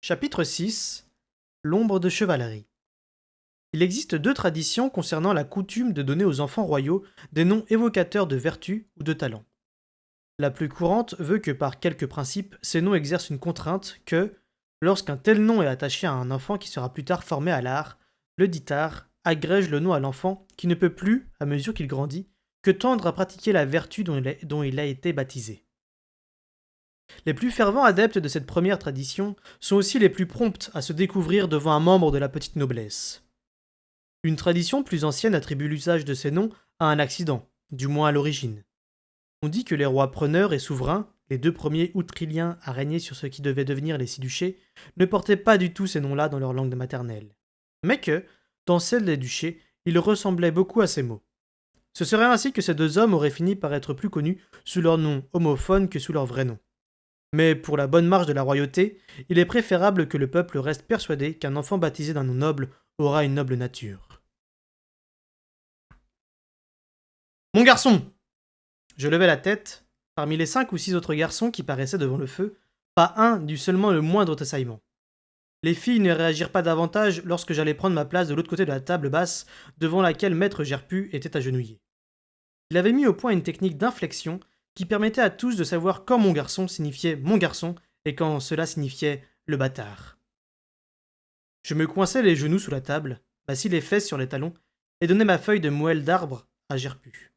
Chapitre 6. L'ombre de chevalerie. Il existe deux traditions concernant la coutume de donner aux enfants royaux des noms évocateurs de vertu ou de talent. La plus courante veut que par quelques principes, ces noms exercent une contrainte que, lorsqu'un tel nom est attaché à un enfant qui sera plus tard formé à l'art, le ditar agrège le nom à l'enfant qui ne peut plus, à mesure qu'il grandit, que tendre à pratiquer la vertu dont il a été baptisé. Les plus fervents adeptes de cette première tradition sont aussi les plus prompts à se découvrir devant un membre de la petite noblesse. Une tradition plus ancienne attribue l'usage de ces noms à un accident, du moins à l'origine. On dit que les rois preneurs et souverains, les deux premiers outriliens à régner sur ce qui devait devenir les six duchés, ne portaient pas du tout ces noms-là dans leur langue maternelle. Mais que, dans celle des duchés, ils ressemblaient beaucoup à ces mots. Ce serait ainsi que ces deux hommes auraient fini par être plus connus sous leur nom homophone que sous leur vrai nom. Mais pour la bonne marche de la royauté, il est préférable que le peuple reste persuadé qu'un enfant baptisé d'un nom noble aura une noble nature. Mon garçon! Je levai la tête. Parmi les 5 ou 6 autres garçons qui paraissaient devant le feu, pas un n'eut seulement le moindre tressaillement. Les filles ne réagirent pas davantage lorsque j'allais prendre ma place de l'autre côté de la table basse devant laquelle maître Gerpu était agenouillé. Il avait mis au point une technique d'inflexion qui permettait à tous de savoir quand mon garçon signifiait mon garçon et quand cela signifiait le bâtard. Je me coinçai les genoux sous la table, assis les fesses sur les talons, et donnai ma feuille de moelle d'arbre à Gerpu.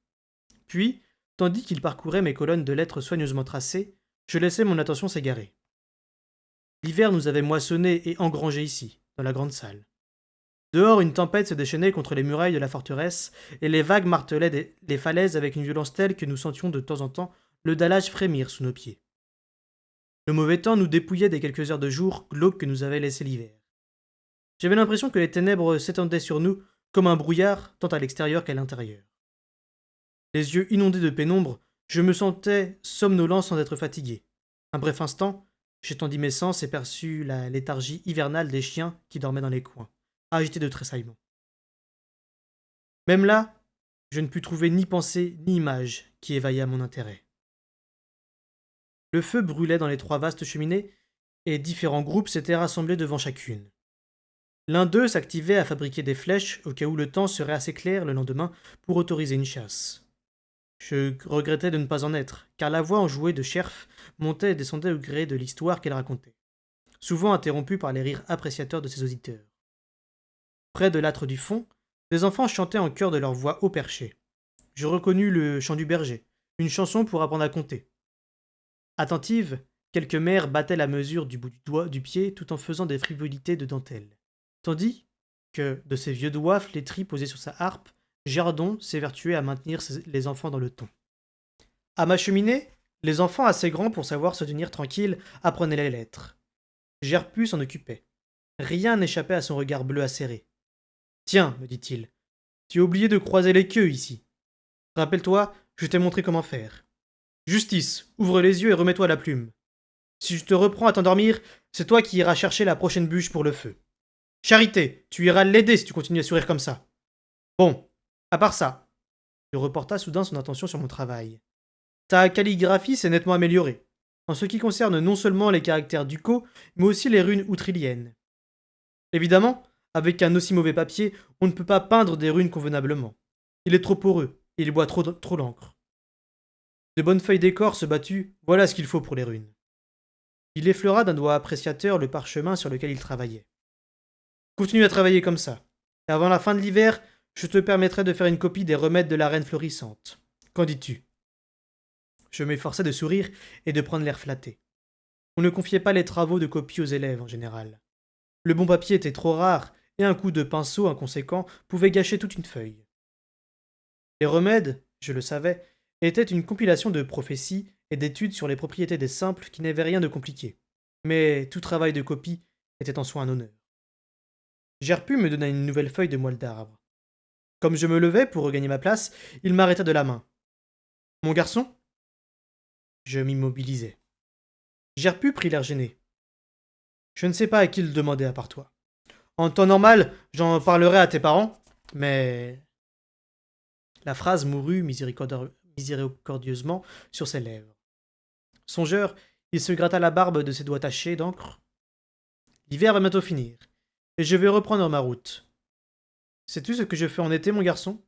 Puis, tandis qu'il parcourait mes colonnes de lettres soigneusement tracées, je laissai mon attention s'égarer. L'hiver nous avait moissonnés et engrangés ici, dans la grande salle. Dehors, une tempête se déchaînait contre les murailles de la forteresse, et les vagues martelaient les falaises avec une violence telle que nous sentions de temps en temps le dallage frémir sous nos pieds. Le mauvais temps nous dépouillait des quelques heures de jour glauques que nous avait laissé l'hiver. J'avais l'impression que les ténèbres s'étendaient sur nous comme un brouillard, tant à l'extérieur qu'à l'intérieur. Les yeux inondés de pénombre, je me sentais somnolent sans être fatigué. Un bref instant, j'étendis mes sens et perçus la léthargie hivernale des chiens qui dormaient dans les coins, agités de tressaillements. Même là, je ne pus trouver ni pensée ni image qui éveillât mon intérêt. Le feu brûlait dans les 3 vastes cheminées, et différents groupes s'étaient rassemblés devant chacune. L'un d'eux s'activait à fabriquer des flèches au cas où le temps serait assez clair le lendemain pour autoriser une chasse. Je regrettais de ne pas en être, car la voix enjouée de Scherf montait et descendait au gré de l'histoire qu'elle racontait, souvent interrompue par les rires appréciateurs de ses auditeurs. Près de l'âtre du fond, des enfants chantaient en chœur de leur voix haut perchée. Je reconnus le chant du berger, une chanson pour apprendre à compter. Attentive, quelques mères battaient la mesure du bout du doigt du pied tout en faisant des frivolités de dentelle. Tandis que, de ses vieux doigts flétris posés sur sa harpe, Gerdon s'évertuait à maintenir les enfants dans le ton. À ma cheminée, les enfants assez grands pour savoir se tenir tranquilles apprenaient les lettres. Gerpu s'en occupait. Rien n'échappait à son regard bleu acéré. Tiens, me dit-il, tu as oublié de croiser les queues ici. Rappelle-toi, je t'ai montré comment faire. Justice, ouvre les yeux et remets-toi la plume. Si je te reprends à t'endormir, c'est toi qui iras chercher la prochaine bûche pour le feu. Charité, tu iras l'aider si tu continues à sourire comme ça. Bon, à part ça, il reporta soudain son attention sur mon travail. Ta calligraphie s'est nettement améliorée, en ce qui concerne non seulement les caractères ducaux, mais aussi les runes outriliennes. Évidemment, avec un aussi mauvais papier, on ne peut pas peindre des runes convenablement. Il est trop poreux, et il boit trop l'encre. De bonnes feuilles d'écorce battues, voilà ce qu'il faut pour les runes. Il effleura d'un doigt appréciateur le parchemin sur lequel il travaillait. Continue à travailler comme ça, et avant la fin de l'hiver, je te permettrai de faire une copie des remèdes de la reine florissante. Qu'en dis-tu? Je m'efforçai de sourire et de prendre l'air flatté. On ne confiait pas les travaux de copie aux élèves en général. Le bon papier était trop rare, et un coup de pinceau inconséquent pouvait gâcher toute une feuille. Les remèdes, je le savais, étaient une compilation de prophéties et d'études sur les propriétés des simples qui n'avaient rien de compliqué. Mais tout travail de copie était en soi un honneur. Gerpu me donna une nouvelle feuille de moelle d'arbre. Comme je me levais pour regagner ma place, il m'arrêta de la main. Mon garçon? Je m'immobilisai. Gerpu prit l'air gêné. Je ne sais pas à qui le demander à part toi. En temps normal, j'en parlerai à tes parents, mais... La phrase mourut miséricordieusement sur ses lèvres. Songeur, il se gratta la barbe de ses doigts tachés d'encre. L'hiver va bientôt finir, et je vais reprendre ma route. Sais-tu ce que je fais en été, mon garçon?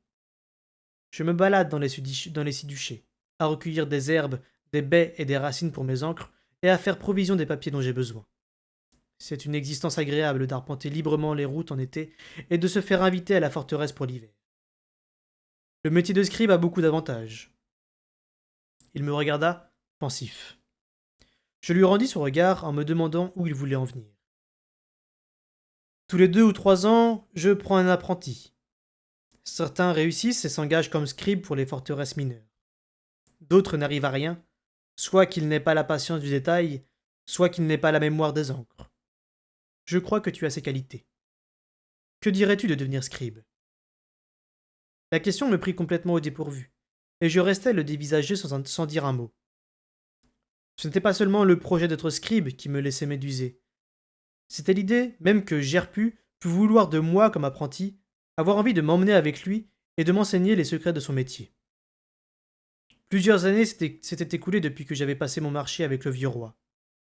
Je me balade dans les siduchés, à recueillir des herbes, des baies et des racines pour mes encres, et à faire provision des papiers dont j'ai besoin. C'est une existence agréable d'arpenter librement les routes en été et de se faire inviter à la forteresse pour l'hiver. Le métier de scribe a beaucoup d'avantages. Il me regarda, pensif. Je lui rendis son regard en me demandant où il voulait en venir. Tous les 2 ou 3 ans, je prends un apprenti. Certains réussissent et s'engagent comme scribes pour les forteresses mineures. D'autres n'arrivent à rien, soit qu'ils n'aient pas la patience du détail, soit qu'ils n'aient pas la mémoire des encres. Je crois que tu as ces qualités. Que dirais-tu de devenir scribe? La question me prit complètement au dépourvu, et je restai le dévisager sans dire un mot. Ce n'était pas seulement le projet d'être scribe qui me laissait méduser. C'était l'idée même que Gerpu pût vouloir de moi comme apprenti, avoir envie de m'emmener avec lui et de m'enseigner les secrets de son métier. Plusieurs années s'étaient écoulées depuis que j'avais passé mon marché avec le vieux roi.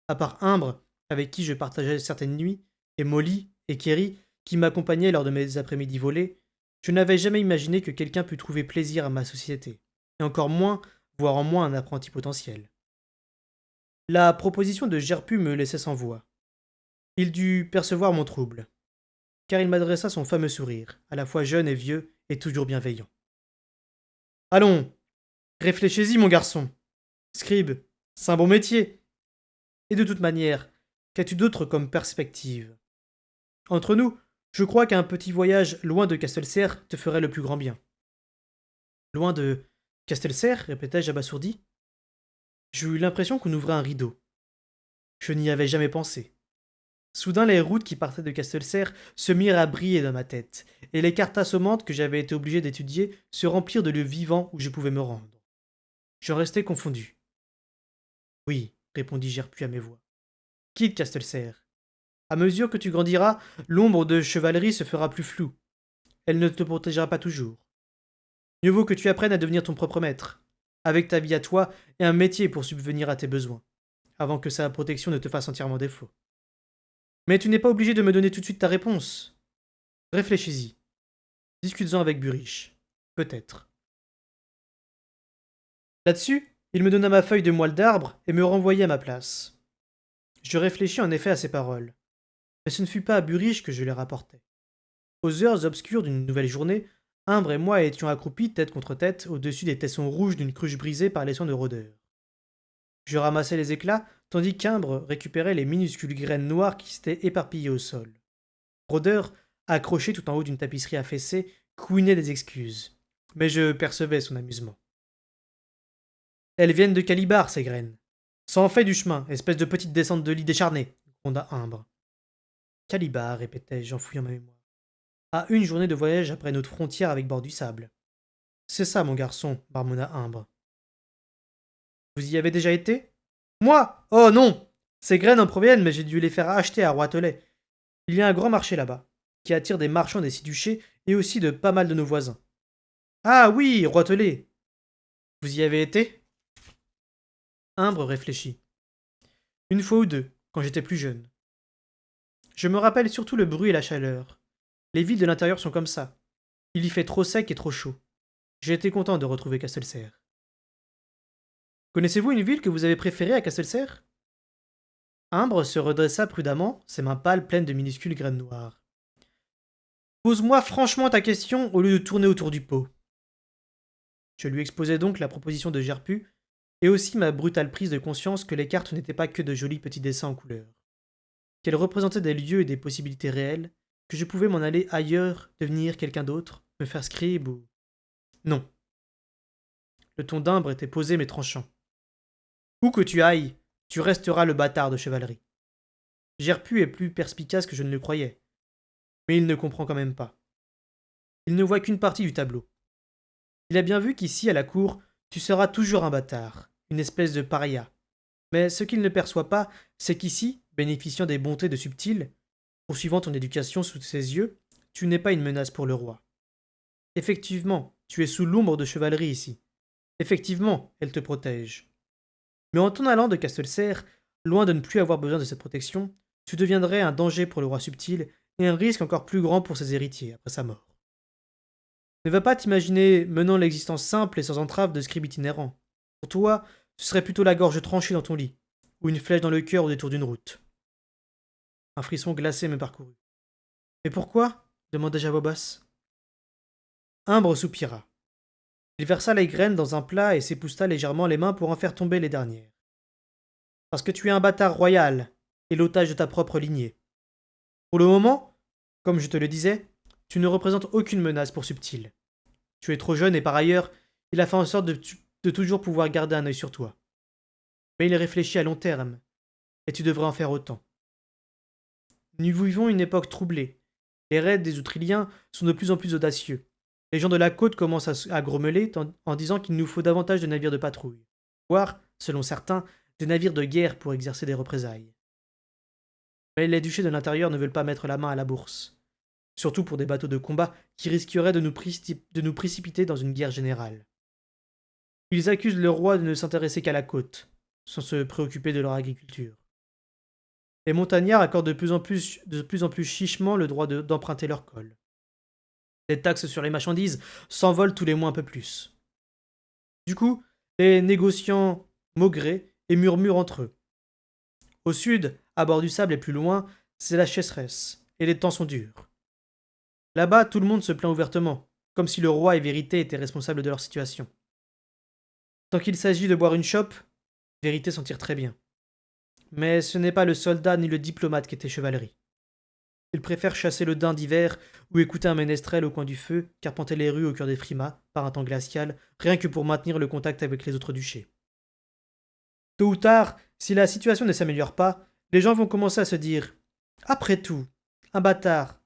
À part Imbre, avec qui je partageais certaines nuits, et Molly et Kerry, qui m'accompagnaient lors de mes après-midi volés, je n'avais jamais imaginé que quelqu'un pût trouver plaisir à ma société, et encore moins voir en moi un apprenti potentiel. La proposition de Gerpu me laissait sans voix. Il dut percevoir mon trouble, car il m'adressa son fameux sourire, à la fois jeune et vieux, et toujours bienveillant. Allons, réfléchis-y, mon garçon. Scribe, c'est un bon métier. Et de toute manière, qu'as-tu d'autre comme perspective? Entre nous, je crois qu'un petit voyage loin de Castelcerre te ferait le plus grand bien. Loin de Castelcerre, répétai-je abasourdi. J'eus l'impression qu'on ouvrait un rideau. Je n'y avais jamais pensé. Soudain, les routes qui partaient de Castelcerre se mirent à briller dans ma tête, et les cartes assommantes que j'avais été obligé d'étudier se remplirent de lieux vivants où je pouvais me rendre. J'en restai confondu. Oui, répondis Gerpu à mes voix. Quitte Castelcerre. À mesure que tu grandiras, l'ombre de chevalerie se fera plus floue. Elle ne te protégera pas toujours. Mieux vaut que tu apprennes à devenir ton propre maître, avec ta vie à toi et un métier pour subvenir à tes besoins, avant que sa protection ne te fasse entièrement défaut. Mais tu n'es pas obligé de me donner tout de suite ta réponse. Réfléchis-y. Discute-en avec Burich. Peut-être. Là-dessus, il me donna ma feuille de moelle d'arbre et me renvoya à ma place. Je réfléchis en effet à ces paroles. Mais ce ne fut pas à Burich que je les rapportai. Aux heures obscures d'une nouvelle journée, Imbre et moi étions accroupis tête contre tête au-dessus des tessons rouges d'une cruche brisée par les soins de rôdeurs. Je ramassais les éclats, tandis qu'Imbre récupérait les minuscules graines noires qui s'étaient éparpillées au sol. Rôdeur, accroché tout en haut d'une tapisserie affaissée, couinait des excuses. Mais je percevais son amusement. Elles viennent de Calibar, ces graines. Ça en fait du chemin, espèce de petite descente de lit décharnée, gronda Imbre. Calibar, répétai-je en fouillant ma mémoire. À une journée de voyage après notre frontière avec bord du sable. C'est ça, mon garçon, marmonna Imbre. Vous y avez déjà été? Moi? Oh non! Ces graines en proviennent, mais j'ai dû les faire acheter à Roitelet. Il y a un grand marché là-bas, qui attire des marchands des Siduchés et aussi de pas mal de nos voisins. Ah oui, Roitelet! Vous y avez été? Imbre réfléchit. Une fois ou deux, quand j'étais plus jeune. Je me rappelle surtout le bruit et la chaleur. Les villes de l'intérieur sont comme ça. Il y fait trop sec et trop chaud. J'ai été content de retrouver Castelcerre. Connaissez-vous une ville que vous avez préférée à Castelcerre? Imbre se redressa prudemment, ses mains pâles pleines de minuscules graines noires. Pose-moi franchement ta question au lieu de tourner autour du pot. Je lui exposai donc la proposition de Gerpu, et aussi ma brutale prise de conscience que les cartes n'étaient pas que de jolis petits dessins en couleur. Qu'elles représentaient des lieux et des possibilités réelles, que je pouvais m'en aller ailleurs, devenir quelqu'un d'autre, me faire scribe ou... Non. Le ton d'Imbre était posé mais tranchant. Où que tu ailles, tu resteras le bâtard de chevalerie. Gerpu est plus perspicace que je ne le croyais, mais il ne comprend quand même pas. Il ne voit qu'une partie du tableau. Il a bien vu qu'ici, à la cour, tu seras toujours un bâtard, une espèce de paria. Mais ce qu'il ne perçoit pas, c'est qu'ici, bénéficiant des bontés de Subtil, poursuivant ton éducation sous ses yeux, tu n'es pas une menace pour le roi. Effectivement, tu es sous l'ombre de chevalerie ici. Effectivement, elle te protège. Mais en t'en allant de Castelcerre, loin de ne plus avoir besoin de cette protection, tu deviendrais un danger pour le roi subtil et un risque encore plus grand pour ses héritiers après sa mort. Ne va pas t'imaginer menant l'existence simple et sans entrave de scribe itinérant. Pour toi, ce serait plutôt la gorge tranchée dans ton lit, ou une flèche dans le cœur au détour d'une route. Un frisson glacé me parcourut. Mais pourquoi demandai-je à voix basse. Imbre soupira. Il versa les graines dans un plat et s'épousta légèrement les mains pour en faire tomber les dernières. Parce que tu es un bâtard royal et l'otage de ta propre lignée. Pour le moment, comme je te le disais, tu ne représentes aucune menace pour Subtil. Tu es trop jeune et par ailleurs, il a fait en sorte de toujours pouvoir garder un œil sur toi. Mais il réfléchit à long terme, et tu devrais en faire autant. Nous vivons une époque troublée. Les raids des Outriliens sont de plus en plus audacieux. Les gens de la côte commencent à grommeler en disant qu'il nous faut davantage de navires de patrouille, voire, selon certains, des navires de guerre pour exercer des représailles. Mais les duchés de l'intérieur ne veulent pas mettre la main à la bourse, surtout pour des bateaux de combat qui risqueraient de nous précipiter dans une guerre générale. Ils accusent le roi de ne s'intéresser qu'à la côte, sans se préoccuper de leur agriculture. Les montagnards accordent de plus en plus chichement le droit d'emprunter leur col. Les taxes sur les marchandises s'envolent tous les mois un peu plus. Du coup, les négociants maugrent et murmurent entre eux. Au sud, à bord du sable et plus loin, c'est la chasseresse, et les temps sont durs. Là-bas, tout le monde se plaint ouvertement, comme si le roi et Vérité étaient responsables de leur situation. Tant qu'il s'agit de boire une chope, Vérité s'en tire très bien. Mais ce n'est pas le soldat ni le diplomate qui était chevalerie. Il préfère chasser le daim d'hiver ou écouter un ménestrel au coin du feu, qu'arpenter les rues au cœur des frimas, par un temps glacial, rien que pour maintenir le contact avec les autres duchés. Tôt ou tard, si la situation ne s'améliore pas, les gens vont commencer à se dire après tout, un bâtard,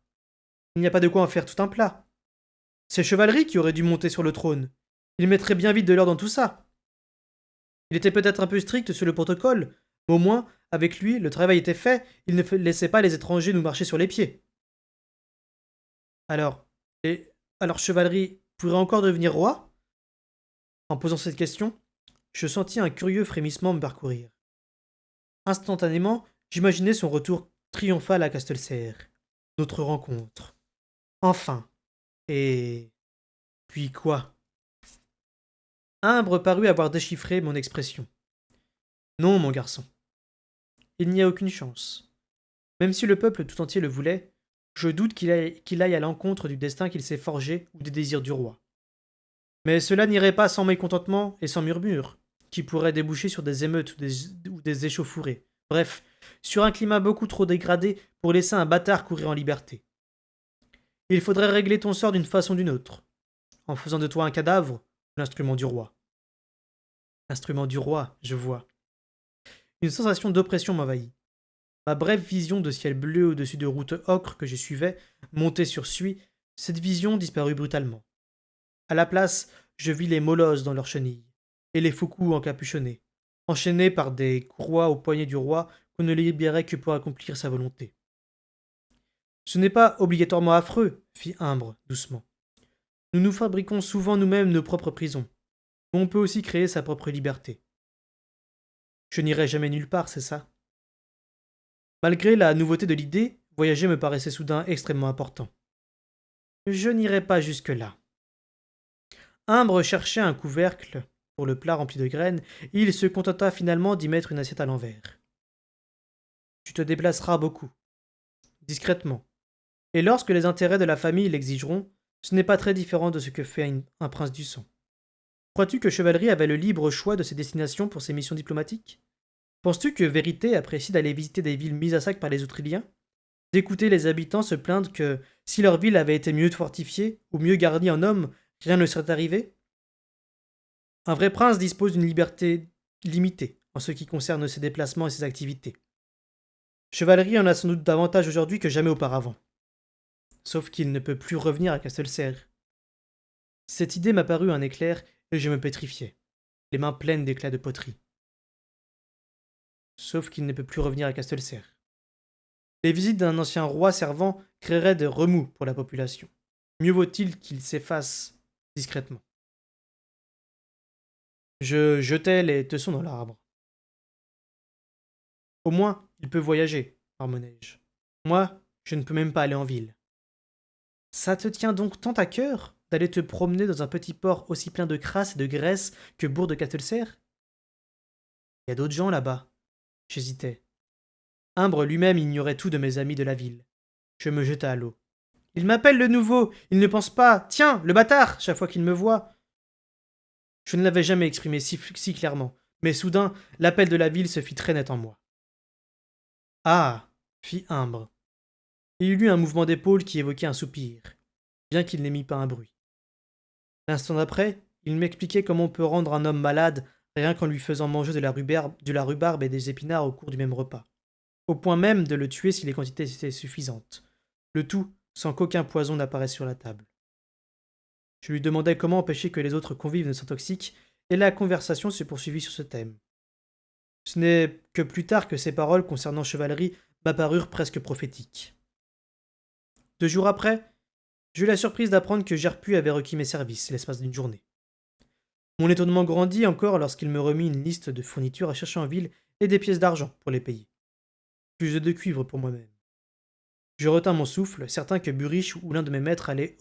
il n'y a pas de quoi en faire tout un plat. C'est Chevalerie qui aurait dû monter sur le trône. Il mettrait bien vite de l'ordre dans tout ça. Il était peut-être un peu strict sur le protocole, mais au moins, avec lui, le travail était fait, il ne laissait pas les étrangers nous marcher sur les pieds. Alors, et alors Chevalerie pourrait encore devenir roi? En posant cette question, je sentis un curieux frémissement me parcourir. Instantanément, j'imaginais son retour triomphal à Castelserre. Notre rencontre. Enfin. Et... puis quoi? Imbre parut avoir déchiffré mon expression. Non, mon garçon. Il n'y a aucune chance. Même si le peuple tout entier le voulait, je doute qu'il aille à l'encontre du destin qu'il s'est forgé ou des désirs du roi. Mais cela n'irait pas sans mécontentement et sans murmures, qui pourraient déboucher sur des émeutes ou des échauffourées. Bref, sur un climat beaucoup trop dégradé pour laisser un bâtard courir en liberté. Il faudrait régler ton sort d'une façon ou d'une autre, en faisant de toi un cadavre ou l'instrument du roi. L'instrument du roi, je vois. Une sensation d'oppression m'envahit. Ma brève vision de ciel bleu au-dessus de routes ocre que je suivais, montée sur suie, cette vision disparut brutalement. À la place, je vis les molosses dans leurs chenilles, et les foucous encapuchonnés, enchaînés par des courroies aux poignets du roi qu'on ne libérait que pour accomplir sa volonté. Ce n'est pas obligatoirement affreux, fit Imbre, doucement. Nous nous fabriquons souvent nous-mêmes nos propres prisons, mais on peut aussi créer sa propre liberté. Je n'irai jamais nulle part, c'est ça? Malgré la nouveauté de l'idée, voyager me paraissait soudain extrêmement important. Je n'irai pas jusque-là. Imbre cherchait un couvercle pour le plat rempli de graines, et il se contenta finalement d'y mettre une assiette à l'envers. Tu te déplaceras beaucoup, discrètement, et lorsque les intérêts de la famille l'exigeront, ce n'est pas très différent de ce que fait un prince du sang. Crois-tu que Chevalerie avait le libre choix de ses destinations pour ses missions diplomatiques? Penses-tu que Vérité apprécie d'aller visiter des villes mises à sac par les Outriliens? D'écouter les habitants se plaindre que, si leur ville avait été mieux fortifiée ou mieux garnie en hommes, rien ne serait arrivé? Un vrai prince dispose d'une liberté limitée en ce qui concerne ses déplacements et ses activités. Chevalerie en a sans doute davantage aujourd'hui que jamais auparavant. Sauf qu'il ne peut plus revenir à Castelserre. Cette idée m'apparut un éclair et je me pétrifiai, les mains pleines d'éclats de poterie. Sauf qu'il ne peut plus revenir à Castelserre. Les visites d'un ancien roi servant créeraient des remous pour la population. Mieux vaut-il qu'il s'efface discrètement. Je jetai les tessons dans l'arbre. Au moins, il peut voyager, marmonnai-je. Moi, je ne peux même pas aller en ville. Ça te tient donc tant à cœur d'aller te promener dans un petit port aussi plein de crasse et de graisse que Bourg de Castellser? Il y a d'autres gens là-bas. J'hésitais. Imbre lui-même ignorait tout de mes amis de la ville. Je me jetai à l'eau. Il m'appelle le nouveau. Il ne pense pas. Tiens, le bâtard, chaque fois qu'il me voit. Je ne l'avais jamais exprimé si clairement, mais soudain, l'appel de la ville se fit très net en moi. Ah, fit Imbre. Il y eut un mouvement d'épaule qui évoquait un soupir, bien qu'il n'émît pas un bruit. L'instant d'après, il m'expliquait comment on peut rendre un homme malade rien qu'en lui faisant manger de la rhubarbe et des épinards au cours du même repas, au point même de le tuer si les quantités étaient suffisantes, le tout sans qu'aucun poison n'apparaisse sur la table. Je lui demandai comment empêcher que les autres convives ne s'intoxiquent, et la conversation se poursuivit sur ce thème. Ce n'est que plus tard que ces paroles concernant chevalerie m'apparurent presque prophétiques. 2 jours après, j'eus la surprise d'apprendre que Gerpu avait requis mes services l'espace d'une journée. Mon étonnement grandit encore lorsqu'il me remit une liste de fournitures à chercher en ville et des pièces d'argent pour les payer. Plus de cuivre pour moi-même. Je retins mon souffle, certain que Burich ou l'un de mes maîtres allait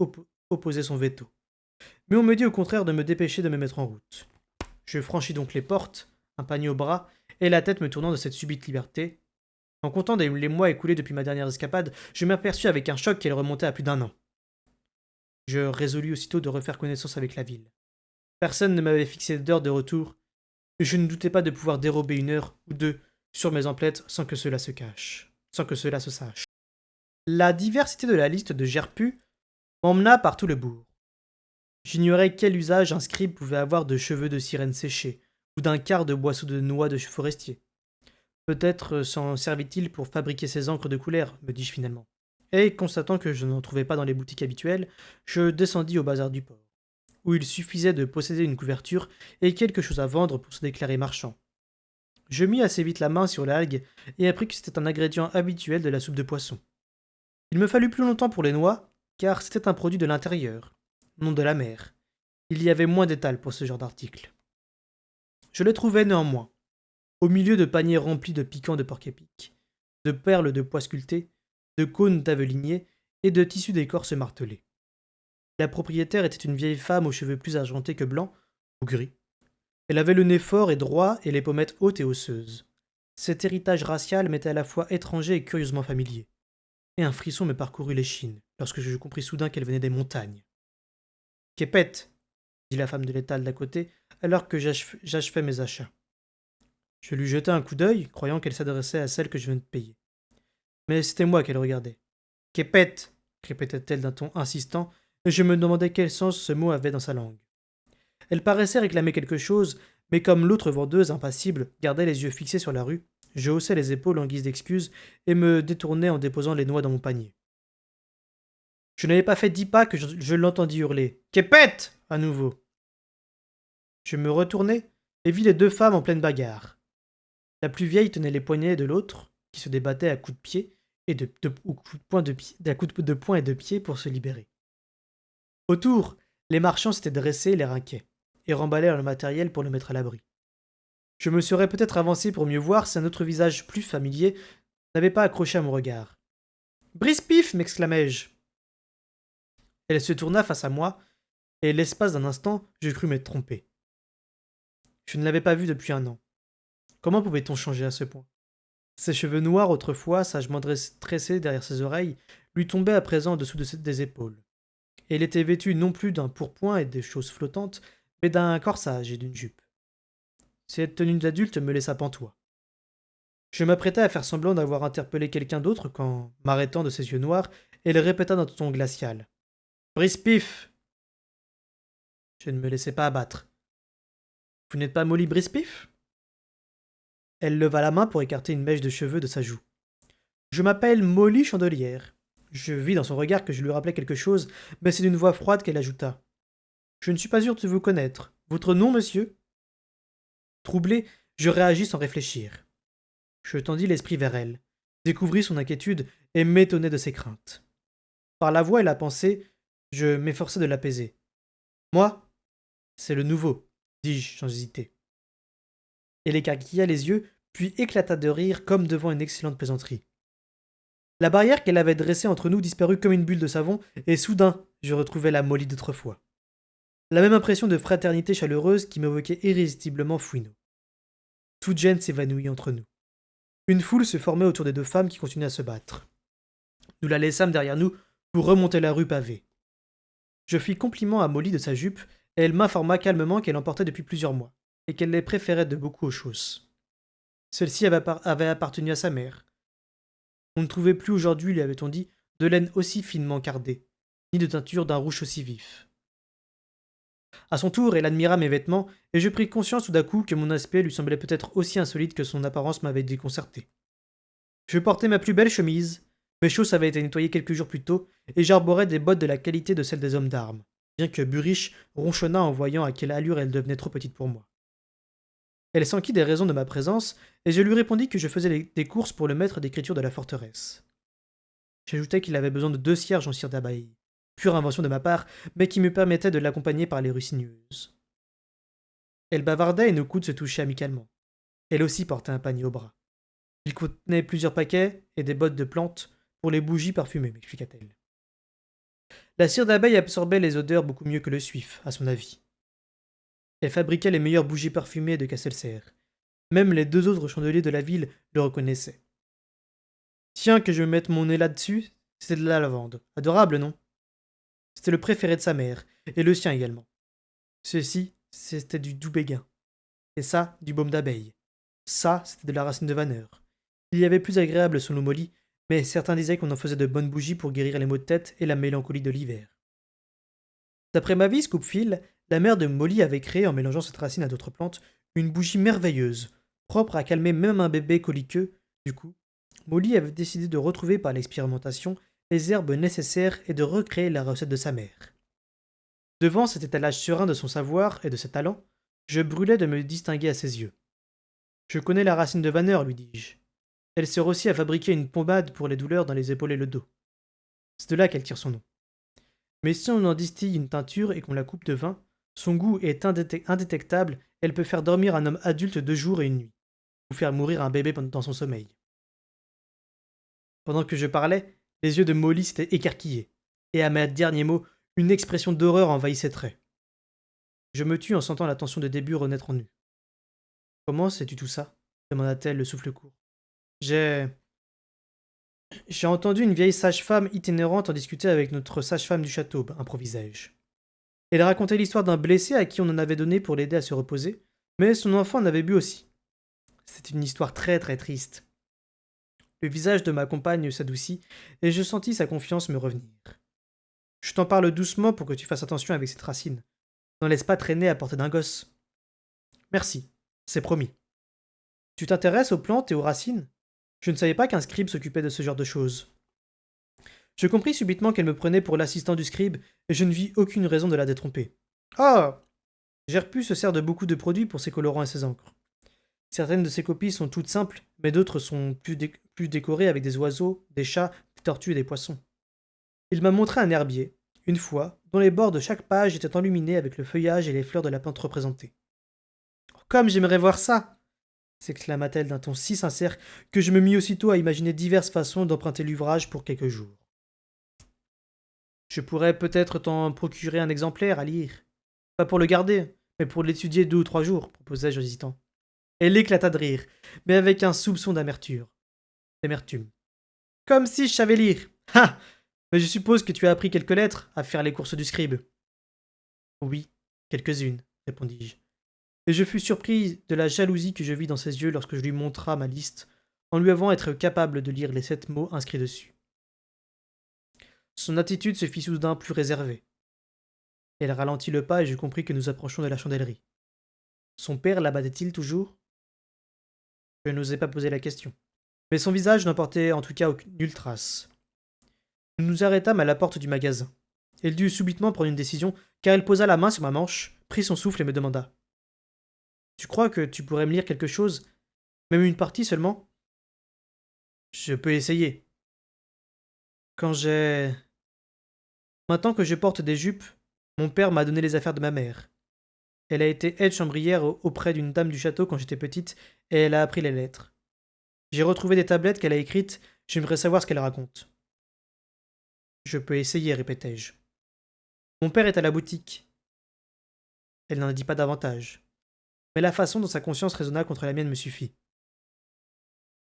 opposer son veto. Mais on me dit au contraire de me dépêcher de me mettre en route. Je franchis donc les portes, un panier au bras, et la tête me tournant de cette subite liberté. En comptant les mois écoulés depuis ma dernière escapade, je m'aperçus avec un choc qu'elle remontait à plus d'1 an. Je résolus aussitôt de refaire connaissance avec la ville. Personne ne m'avait fixé d'heure de retour, et je ne doutais pas de pouvoir dérober 1 heure ou 2 sur mes emplettes sans que cela se sache. La diversité de la liste de Gerpu m'emmena par tout le bourg. J'ignorais quel usage un scribe pouvait avoir de cheveux de sirène séchés, ou d'un quart de boisseau de noix de forestier. Peut-être s'en servit-il pour fabriquer ses encres de couleur, me dis-je finalement. Et, constatant que je n'en trouvais pas dans les boutiques habituelles, je descendis au bazar du port, où il suffisait de posséder une couverture et quelque chose à vendre pour se déclarer marchand. Je mis assez vite la main sur l'algue et appris que c'était un ingrédient habituel de la soupe de poisson. Il me fallut plus longtemps pour les noix, car c'était un produit de l'intérieur, non de la mer. Il y avait moins d'étal pour ce genre d'article. Je les trouvais néanmoins, au milieu de paniers remplis de piquants de porc-épic, de perles de pois sculptés, de cônes d'avelinier et de tissus d'écorce martelés. La propriétaire était une vieille femme aux cheveux plus argentés que blancs, ou gris. Elle avait le nez fort et droit et les pommettes hautes et osseuses. Cet héritage racial m'était à la fois étranger et curieusement familier. Et un frisson me parcourut l'échine, lorsque je compris soudain qu'elle venait des montagnes. Képette, dit la femme de l'étal d'à côté, alors que j'achevais mes achats. Je lui jetai un coup d'œil, croyant qu'elle s'adressait à celle que je venais de payer. Mais c'était moi qu'elle regardait. Képette, répétait-elle d'un ton insistant, et je me demandais quel sens ce mot avait dans sa langue. Elle paraissait réclamer quelque chose, mais comme l'autre vendeuse, impassible, gardait les yeux fixés sur la rue, je haussai les épaules en guise d'excuse et me détournai en déposant les noix dans mon panier. Je n'avais pas fait 10 pas que je l'entendis hurler. Képette à nouveau. Je me retournai et vis les 2 femmes en pleine bagarre. La plus vieille tenait les poignets de l'autre, qui se débattait à coups de pied et à coups de poing et de pied pour se libérer. Autour, les marchands s'étaient dressés les rinquets, et remballèrent le matériel pour le mettre à l'abri. Je me serais peut-être avancé pour mieux voir si un autre visage plus familier n'avait pas accroché à mon regard. Brise-pif m'exclamai-je. Elle se tourna face à moi, et l'espace d'un instant, je crus m'être trompé. Je ne l'avais pas vue depuis 1 an. Comment pouvait-on changer à ce point? Ses cheveux noirs, autrefois sagement tressés derrière ses oreilles, lui tombaient à présent en dessous des épaules. Et elle était vêtue non plus d'un pourpoint et des choses flottantes, mais d'un corsage et d'une jupe. Cette tenue d'adulte me laissa pantois. Je m'apprêtais à faire semblant d'avoir interpellé quelqu'un d'autre quand, m'arrêtant de ses yeux noirs, elle répéta d'un ton glacial. Brise-pif. Je ne me laissai pas abattre. Vous n'êtes pas Molly Brise-pif? Elle leva la main pour écarter une mèche de cheveux de sa joue. Je m'appelle Molly Chandelière. Je vis dans son regard que je lui rappelais quelque chose, mais c'est d'une voix froide qu'elle ajouta. Je ne suis pas sûre de vous connaître. Votre nom, monsieur? Troublé, je réagis sans réfléchir. Je tendis l'esprit vers elle, découvris son inquiétude et m'étonnai de ses craintes. Par la voix et la pensée, je m'efforçai de l'apaiser. Moi, c'est le nouveau, dis-je sans hésiter. Elle écarquilla les yeux, puis éclata de rire comme devant une excellente plaisanterie. La barrière qu'elle avait dressée entre nous disparut comme une bulle de savon, et soudain, je retrouvais la Molly d'autrefois. La même impression de fraternité chaleureuse qui m'évoquait irrésistiblement Fouineau. Toute gêne s'évanouit entre nous. Une foule se formait autour des deux femmes qui continuaient à se battre. Nous la laissâmes derrière nous pour remonter la rue pavée. Je fis compliment à Molly de sa jupe, et elle m'informa calmement qu'elle en portait depuis plusieurs mois, et qu'elle les préférait de beaucoup aux chausses. Celle-ci avait appartenu à sa mère. On ne trouvait plus aujourd'hui, lui avait-on dit, de laine aussi finement cardée, ni de teinture d'un rouge aussi vif. À son tour, elle admira mes vêtements, et je pris conscience tout d'un coup que mon aspect lui semblait peut-être aussi insolite que son apparence m'avait déconcerté. Je portais ma plus belle chemise, mes chausses avaient été nettoyées quelques jours plus tôt, et j'arborais des bottes de la qualité de celles des hommes d'armes, bien que Buriche ronchonna en voyant à quelle allure elle devenait trop petite pour moi. Elle s'enquit des raisons de ma présence, et je lui répondis que je faisais des courses pour le maître d'écriture de la forteresse. J'ajoutai qu'il avait besoin de 2 cierges en cire d'abeille, pure invention de ma part, mais qui me permettait de l'accompagner par les rues sinueuses. Elle bavardait et nos coudes se touchaient amicalement. Elle aussi portait un panier au bras. Il contenait plusieurs paquets et des bottes de plantes pour les bougies parfumées, m'expliqua-t-elle. La cire d'abeille absorbait les odeurs beaucoup mieux que le suif, à son avis. Elle fabriquait les meilleures bougies parfumées de Castelserre. Même les 2 autres chandeliers de la ville le reconnaissaient. Tiens, que je me mette mon nez là-dessus, c'était de la lavande. Adorable, non? C'était le préféré de sa mère, et le sien également. Ceci, c'était du doux béguin. Et ça, du baume d'abeille. Ça, c'était de la racine de vanneur. Il y avait plus agréable selon Molly, mais certains disaient qu'on en faisait de bonnes bougies pour guérir les maux de tête et la mélancolie de l'hiver. D'après Mavis Scoopfield, la mère de Molly avait créé, en mélangeant cette racine à d'autres plantes, une bougie merveilleuse, propre à calmer même un bébé coliqueux. Du coup, Molly avait décidé de retrouver par l'expérimentation les herbes nécessaires et de recréer la recette de sa mère. Devant cet étalage serein de son savoir et de ses talents, je brûlais de me distinguer à ses yeux. Je connais la racine de vanneur, lui dis-je. Elle sert aussi à fabriquer une pommade pour les douleurs dans les épaules et le dos. C'est de là qu'elle tire son nom. Mais si on en distille une teinture et qu'on la coupe de vin, son goût est indétectable, elle peut faire dormir un homme adulte 2 jours et une nuit, ou faire mourir un bébé dans son sommeil. Pendant que je parlais, les yeux de Molly s'étaient écarquillés, et à mes derniers mots, une expression d'horreur envahit ses traits. Je me tus en sentant la tension de début renaître en nous. Comment sais-tu tout ça demanda-t-elle le souffle court. J'ai entendu une vieille sage-femme itinérante en discuter avec notre sage-femme du château, improvisai-je. Elle racontait l'histoire d'un blessé à qui on en avait donné pour l'aider à se reposer, mais son enfant en avait bu aussi. C'est une histoire très très triste. Le visage de ma compagne s'adoucit, et je sentis sa confiance me revenir. Je t'en parle doucement pour que tu fasses attention avec cette racine. N'en laisse pas traîner à portée d'un gosse. Merci, c'est promis. Tu t'intéresses aux plantes et aux racines? Je ne savais pas qu'un scribe s'occupait de ce genre de choses. Je compris subitement qu'elle me prenait pour l'assistant du scribe, et je ne vis aucune raison de la détromper. Ah! Gerpu se sert de beaucoup de produits pour ses colorants et ses encres. Certaines de ses copies sont toutes simples, mais d'autres sont plus décorées avec des oiseaux, des chats, des tortues et des poissons. Il m'a montré un herbier, une fois, dont les bords de chaque page étaient enluminés avec le feuillage et les fleurs de la plante représentées. Comme j'aimerais voir ça! S'exclama-t-elle d'un ton si sincère que je me mis aussitôt à imaginer diverses façons d'emprunter l'ouvrage pour quelques jours. Je pourrais peut-être t'en procurer un exemplaire à lire. Pas pour le garder, mais pour l'étudier 2 ou 3 jours, proposai-je hésitant. Elle éclata de rire, mais avec un soupçon d'amertume. Comme si je savais lire. Ah! Mais je suppose que tu as appris quelques lettres à faire les courses du scribe. Oui, quelques-unes, répondis-je. Et je fus surpris de la jalousie que je vis dans ses yeux lorsque je lui montra ma liste, en lui avouant être capable de lire les 7 mots inscrits dessus. Son attitude se fit soudain plus réservée. Elle ralentit le pas et je compris que nous approchions de la chandellerie. Son père l'abattait-il toujours? Je n'osais pas poser la question. Mais son visage n'en portait en tout cas nulle trace. Nous nous arrêtâmes à la porte du magasin. Elle dut subitement prendre une décision, car elle posa la main sur ma manche, prit son souffle et me demanda. Tu crois que tu pourrais me lire quelque chose? Même une partie seulement? Je peux essayer. Quand j'ai... Maintenant que je porte des jupes, mon père m'a donné les affaires de ma mère. Elle a été aide-chambrière auprès d'une dame du château quand j'étais petite, et elle a appris les lettres. J'ai retrouvé des tablettes qu'elle a écrites, J'aimerais savoir ce qu'elle raconte. Je peux essayer, répétai-je. Mon père est à la boutique. Elle n'en dit pas davantage. Mais la façon dont sa conscience résonna contre la mienne me suffit.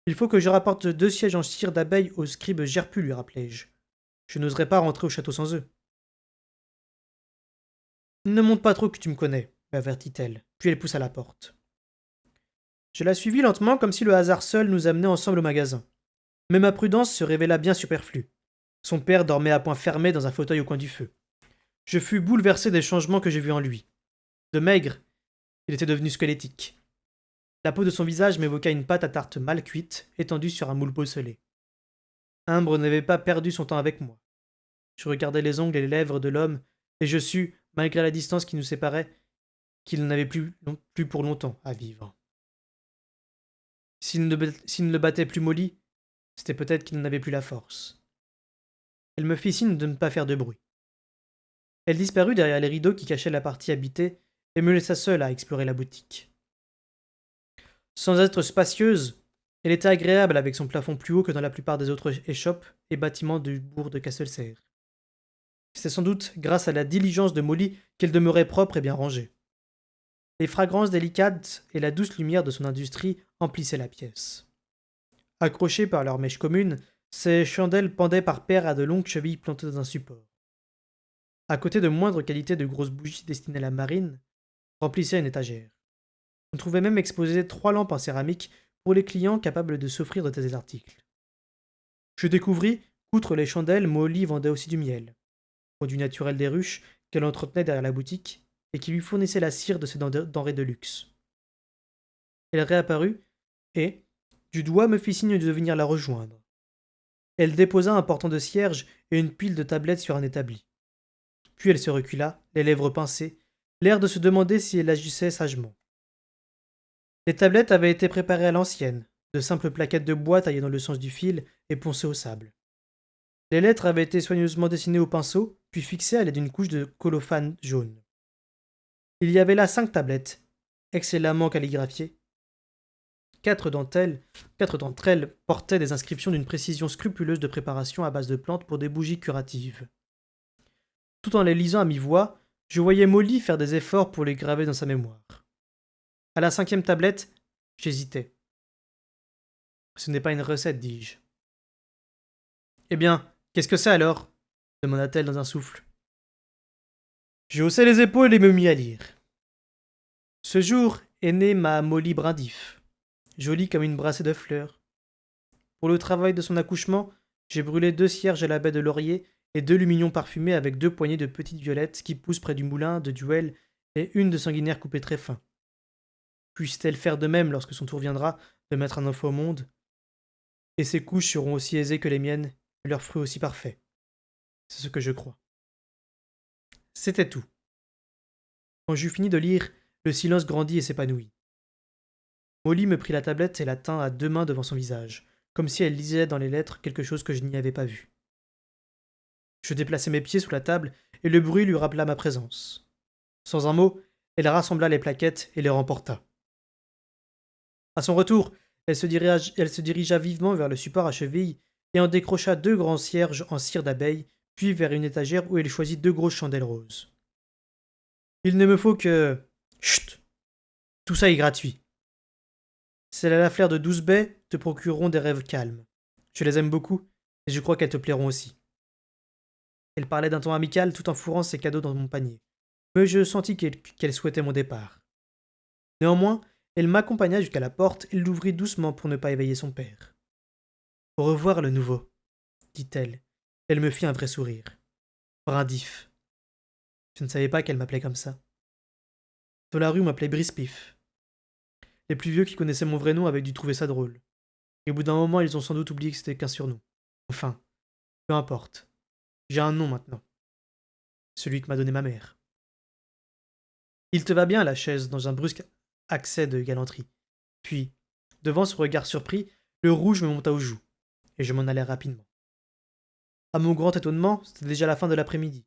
Il faut que je rapporte 2 sièges en cire d'abeilles au scribe Gerpu, lui rappelai-je. Je n'oserais pas rentrer au château sans eux. Ne montre pas trop que tu me connais, m'avertit-elle, puis elle poussa la porte. Je la suivis lentement comme si le hasard seul nous amenait ensemble au magasin. Mais ma prudence se révéla bien superflue. Son père dormait à poing fermé dans un fauteuil au coin du feu. Je fus bouleversé des changements que j'ai vus en lui. De maigre, il était devenu squelettique. La peau de son visage m'évoqua une pâte à tarte mal cuite, étendue sur un moule bosselé. Imbre n'avait pas perdu son temps avec moi. Je regardais les ongles et les lèvres de l'homme, et je sus, malgré la distance qui nous séparait, qu'il n'avait plus pour longtemps à vivre. S'il ne le battait plus Molly, c'était peut-être qu'il n'en avait plus la force. Elle me fit signe de ne pas faire de bruit. Elle disparut derrière les rideaux qui cachaient la partie habitée et me laissa seul à explorer la boutique. Sans être spacieuse, elle était agréable avec son plafond plus haut que dans la plupart des autres échoppes et bâtiments du bourg de Castelserre. C'était sans doute grâce à la diligence de Molly qu'elle demeurait propre et bien rangée. Les fragrances délicates et la douce lumière de son industrie emplissaient la pièce. Accrochées par leurs mèches communes, ces chandelles pendaient par paires à de longues chevilles plantées dans un support. À côté de moindre qualité de grosses bougies destinées à la marine, remplissaient une étagère. On trouvait même exposées 3 lampes en céramique pour les clients capables de s'offrir de tels articles. Je découvris qu'outre les chandelles, Molly vendait aussi du miel, produit naturel des ruches qu'elle entretenait derrière la boutique et qui lui fournissait la cire de ses denrées de luxe. Elle réapparut et, du doigt, me fit signe de venir la rejoindre. Elle déposa un portant de cierge et une pile de tablettes sur un établi. Puis elle se recula, les lèvres pincées, l'air de se demander si elle agissait sagement. Les tablettes avaient été préparées à l'ancienne, de simples plaquettes de bois taillées dans le sens du fil et poncées au sable. Les lettres avaient été soigneusement dessinées au pinceau, puis fixées à l'aide d'une couche de colophane jaune. Il y avait là 5 tablettes, excellemment calligraphiées. Quatre d'entre elles portaient des inscriptions d'une précision scrupuleuse de préparation à base de plantes pour des bougies curatives. Tout en les lisant à mi-voix, je voyais Molly faire des efforts pour les graver dans sa mémoire. À la 5e tablette, j'hésitais. Ce n'est pas une recette, dis-je. Eh bien, qu'est-ce que c'est alors demanda-t-elle dans un souffle. Je haussai les épaules et me mis à lire. Ce jour est née ma Molly Brindif, jolie comme une brassée de fleurs. Pour le travail de son accouchement, j'ai brûlé 2 cierges à la baie de laurier et 2 lumignons parfumés avec 2 poignées de petites violettes qui poussent près du moulin de Duel et une de sanguinaire coupée très fin. Puisse-t-elle faire de même lorsque son tour viendra de mettre un enfant au monde? Et ses couches seront aussi aisées que les miennes, et leurs fruits aussi parfaits. C'est ce que je crois. C'était tout. Quand j'eus fini de lire, le silence grandit et s'épanouit. Molly me prit la tablette et la tint à 2 mains devant son visage, comme si elle lisait dans les lettres quelque chose que je n'y avais pas vu. Je déplaçai mes pieds sous la table et le bruit lui rappela ma présence. Sans un mot, elle rassembla les plaquettes et les remporta. À son retour, elle se dirigea vivement vers le support à cheville et en décrocha 2 grands cierges en cire d'abeille, puis vers une étagère où elle choisit 2 grosses chandelles roses. Il ne me faut que... Chut! Tout ça est gratuit. Celles à la flair de 12 baies te procureront des rêves calmes. Je les aime beaucoup, et je crois qu'elles te plairont aussi. Elle parlait d'un ton amical tout en fourrant ses cadeaux dans mon panier, mais je sentis qu'elle souhaitait mon départ. Néanmoins, elle m'accompagna jusqu'à la porte et l'ouvrit doucement pour ne pas éveiller son père. Au revoir, le nouveau, dit-elle. Elle me fit un vrai sourire. Brindif. Je ne savais pas qu'elle m'appelait comme ça. Dans la rue, on m'appelait Brispif. Les plus vieux qui connaissaient mon vrai nom avaient dû trouver ça drôle. Et au bout d'un moment, ils ont sans doute oublié que c'était qu'un surnom. Enfin, peu importe. J'ai un nom maintenant. Celui que m'a donné ma mère. Il te va bien, la chaise, dans un brusque accès de galanterie. Puis, devant ce regard surpris, le rouge me monta aux joues, et je m'en allai rapidement. À mon grand étonnement, c'était déjà la fin de l'après-midi,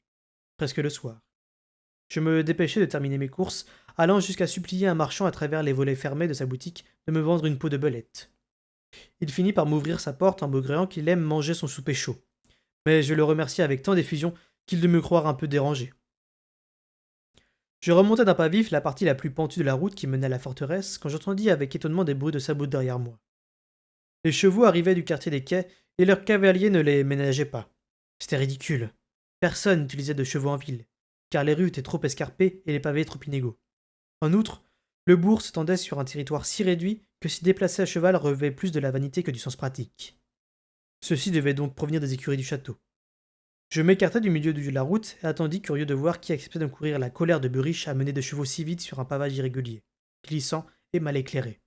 presque le soir. Je me dépêchai de terminer mes courses, allant jusqu'à supplier un marchand à travers les volets fermés de sa boutique de me vendre une peau de belette. Il finit par m'ouvrir sa porte en me gréant qu'il aime manger son souper chaud. Mais je le remercie avec tant d'effusion qu'il de me croire un peu dérangé. Je remontais d'un pas vif la partie la plus pentue de la route qui menait à la forteresse quand j'entendis avec étonnement des bruits de sabots derrière moi. Les chevaux arrivaient du quartier des quais et leurs cavaliers ne les ménageaient pas. C'était ridicule. Personne n'utilisait de chevaux en ville, car les rues étaient trop escarpées et les pavés trop inégaux. En outre, le bourg s'étendait sur un territoire si réduit que s'y déplacer à cheval relevait plus de la vanité que du sens pratique. Ceci devait donc provenir des écuries du château. Je m'écartai du milieu de la route et attendis curieux de voir qui acceptait d'encourir la colère de Buriche à mener de chevaux si vite sur un pavage irrégulier, glissant et mal éclairé.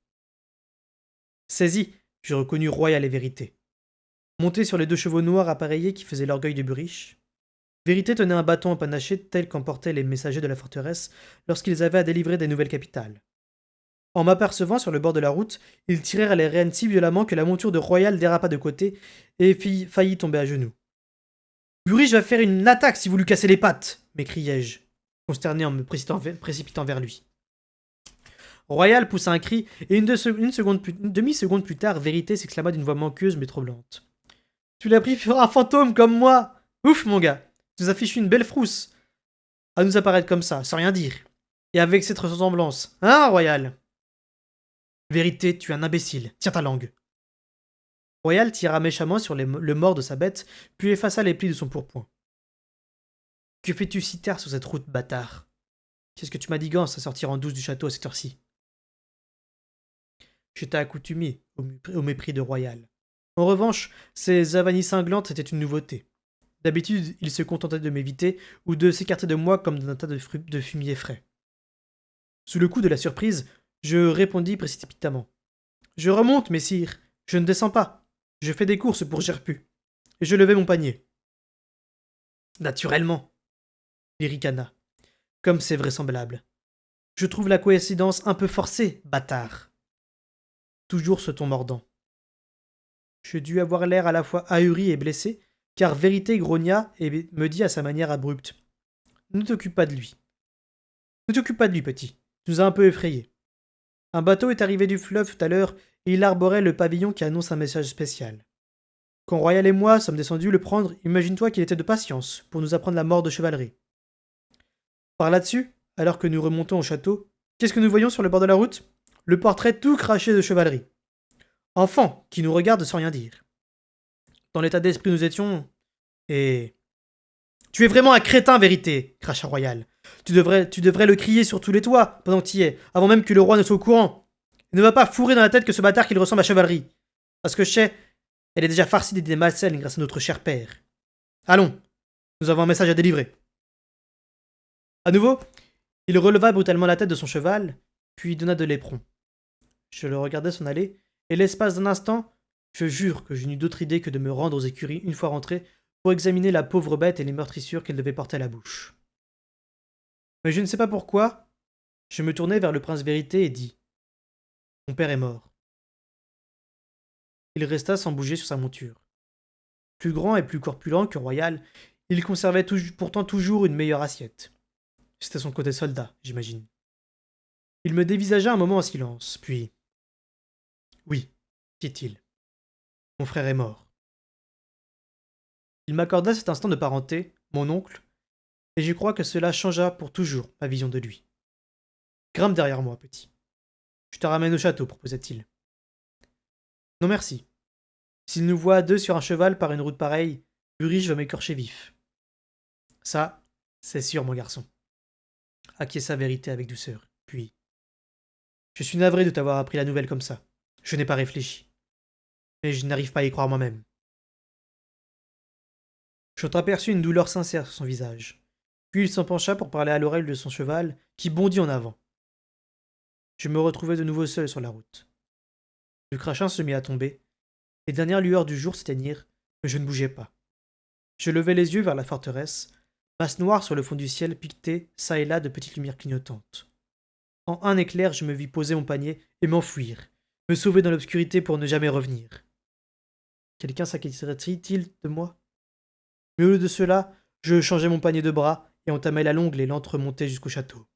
Saisi, je reconnus Royal et Vérité. Monté sur les 2 chevaux noirs appareillés qui faisaient l'orgueil de Buriche, Vérité tenait un bâton empanaché tel qu'emportaient les messagers de la forteresse lorsqu'ils avaient à délivrer des nouvelles capitales. En m'apercevant sur le bord de la route, ils tirèrent les rênes si violemment que la monture de Royal dérapa de côté et faillit tomber à genoux. Buriche va faire une attaque si vous lui cassez les pattes, m'écriai-je, consterné en me précipitant vers lui. Royal poussa un cri et une demi-seconde plus tard, Vérité s'exclama d'une voix manqueuse mais troublante. Tu l'as pris pour un fantôme comme moi. Ouf, mon gars, tu nous as fichu une belle frousse à nous apparaître comme ça, sans rien dire. Et avec cette ressemblance. Hein, Royal? Vérité, tu es un imbécile. Tiens ta langue. Royal tira méchamment sur le mort de sa bête, puis effaça les plis de son pourpoint. Que fais-tu si tard sur cette route, bâtard? Qu'est-ce que tu manigances à sortir en douce du château à cette heure-ci? J'étais accoutumé au mépris de Royal. En revanche, ces avanies cinglantes étaient une nouveauté. D'habitude, il se contentait de m'éviter ou de s'écarter de moi comme d'un tas de fumier frais. Sous le coup de la surprise, je répondis précipitamment. Je remonte, messire. Je ne descends pas. Je fais des courses pour Gerpu. Et je levai mon panier. Naturellement, il ricana. Comme c'est vraisemblable. Je trouve la coïncidence un peu forcée, bâtard. Toujours ce ton mordant. Je dus avoir l'air à la fois ahuri et blessé, car Vérité grogna et me dit à sa manière abrupte. Ne t'occupe pas de lui. Ne t'occupe pas de lui, petit. Tu nous as un peu effrayés. Un bateau est arrivé du fleuve tout à l'heure et il arborait le pavillon qui annonce un message spécial. Quand Royal et moi sommes descendus le prendre, imagine-toi qu'il était de patience pour nous apprendre la mort de chevalerie. Par là-dessus, alors que nous remontons au château, qu'est-ce que nous voyons sur le bord de la route? Le portrait tout craché de chevalerie. Enfant qui nous regarde sans rien dire. Dans l'état d'esprit où nous étions, et... Tu es vraiment un crétin, Vérité, cracha Royal. Tu devrais le crier sur tous les toits pendant que tu y es, avant même que le roi ne soit au courant. Il ne va pas fourrer dans la tête que ce bâtard qu'il ressemble à chevalerie. Parce que je sais, elle est déjà farcie d'idées malsaines grâce à notre cher père. Allons, nous avons un message à délivrer. À nouveau, il releva brutalement la tête de son cheval, puis donna de l'éperon. Je le regardais s'en aller, et l'espace d'un instant, je jure que je n'eus d'autre idée que de me rendre aux écuries une fois rentré pour examiner la pauvre bête et les meurtrissures qu'elle devait porter à la bouche. Mais je ne sais pas pourquoi, je me tournai vers le prince Vérité et dis « Mon père est mort. » Il resta sans bouger sur sa monture. Plus grand et plus corpulent que Royal, il conservait pourtant toujours une meilleure assiette. C'était son côté soldat, j'imagine. Il me dévisagea un moment en silence, puis... Oui, dit-il. Mon frère est mort. Il m'accorda cet instant de parenté, mon oncle, et je crois que cela changea pour toujours ma vision de lui. Grimpe derrière moi, petit. Je te ramène au château, proposa-t-il. Non merci. S'il nous voit à 2 sur un cheval par une route pareille, Buriche va m'écorcher vif. Ça, c'est sûr, mon garçon. Acquiesça Vérité avec douceur. Puis, je suis navré de t'avoir appris la nouvelle comme ça. Je n'ai pas réfléchi. Mais je n'arrive pas à y croire moi-même. J'entreaperçus une douleur sincère sur son visage. Puis il s'en pencha pour parler à l'oreille de son cheval, qui bondit en avant. Je me retrouvai de nouveau seul sur la route. Le crachin se mit à tomber. Les dernières lueurs du jour s'éteignirent, mais je ne bougeais pas. Je levai les yeux vers la forteresse, masse noire sur le fond du ciel piquetée çà et là de petites lumières clignotantes. En un éclair, je me vis poser mon panier et m'enfuir, me sauver dans l'obscurité pour ne jamais revenir. Quelqu'un s'inquiéterait-il de moi? Mais au lieu de cela, je changeai mon panier de bras et entamai la longue et lente remontée jusqu'au château.